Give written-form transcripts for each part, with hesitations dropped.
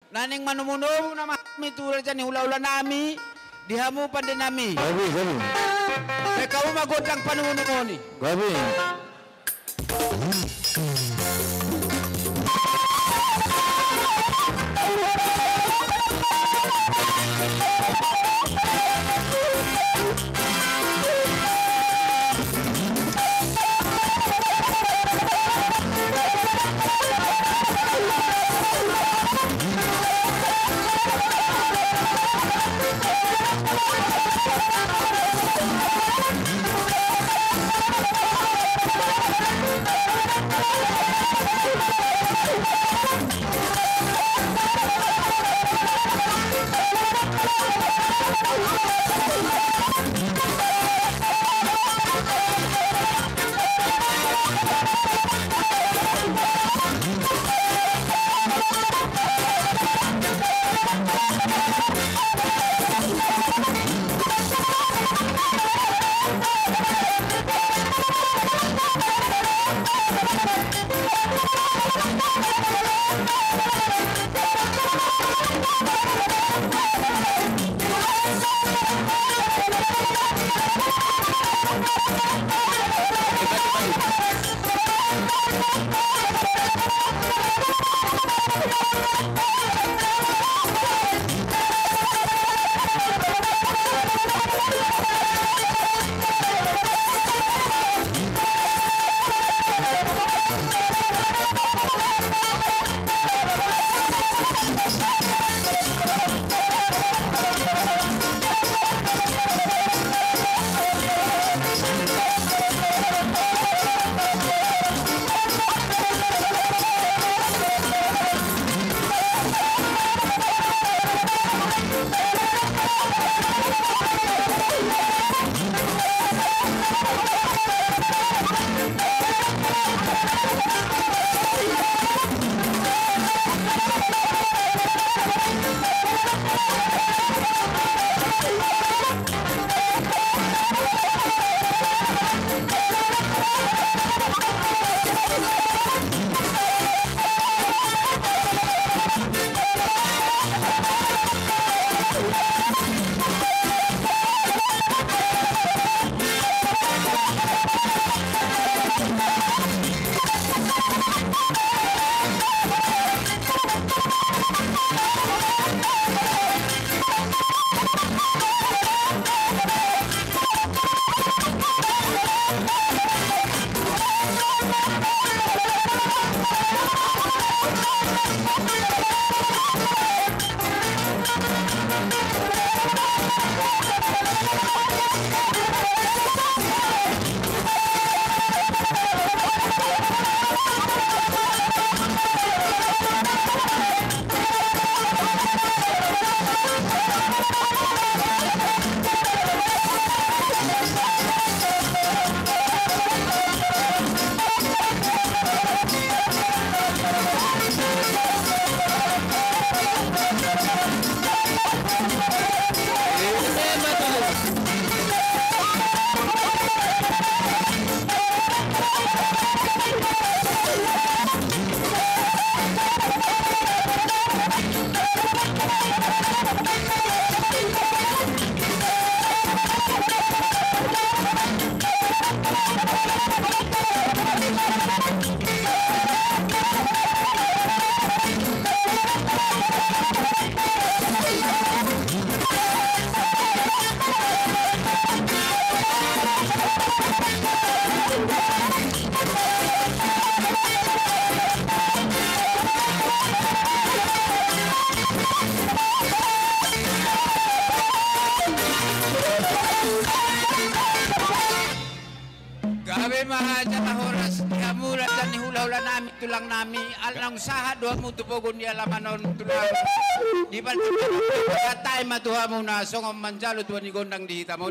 Naning manumunong na kami tulad dyan, hula-hula nami, dihamupan din nami. Gabi. Ikaw magod lang panumunong mo ni. Gabi. Tulang nami alang saha doa mo tupogon ni alamanon tulang di ba katay matuha mo na song manjalo tuan ni gondang dihita mo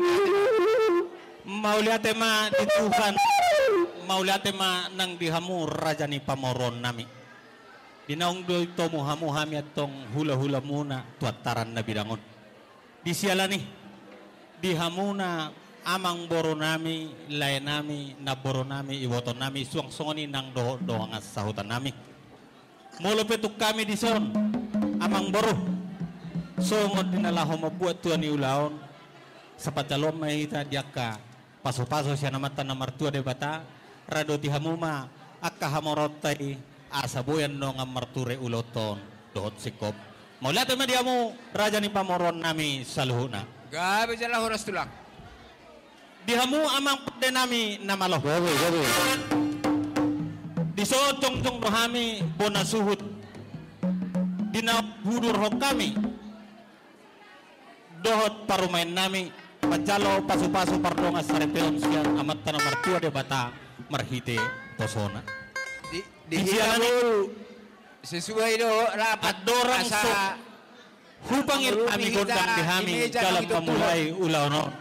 mauliate ma dituhan mauliate ma nang dihamur raja ni pamoron nami dinaong do ito muhamuhami atong hula-hula muna tuataran na bidangon di siala ni dihamuna amang boro nami, lay nami, na boro nami, iwoton nami, suang-sungoni nang doang as sahutan nami. Mulupit kami di son, amang boro. Songod dinalaho mabuat tuan ni ulaon. Sa patalom mahita dia ka paso-paso siya namatan na martua de bata. Rado ti hamuma akka hamorotay asabuyan no nga marture uloton dohot sikop. Maulate ma dia mo raja ni pamoron nami sa luhuna. Gabi jala horas tulang. Dihamu amang pede nami na malo. Gabi. Diso tong rohami bonasuhut. Dinahudur ho kami. Dohot parumain nami. Pajalo pasu-pasu pardonga sarepeon siya amat tanah martua de bata marhite tosona. Di hilamul sesuai do rapat Adorang so hupangin kami gondang dihami dalam memulai ulaono.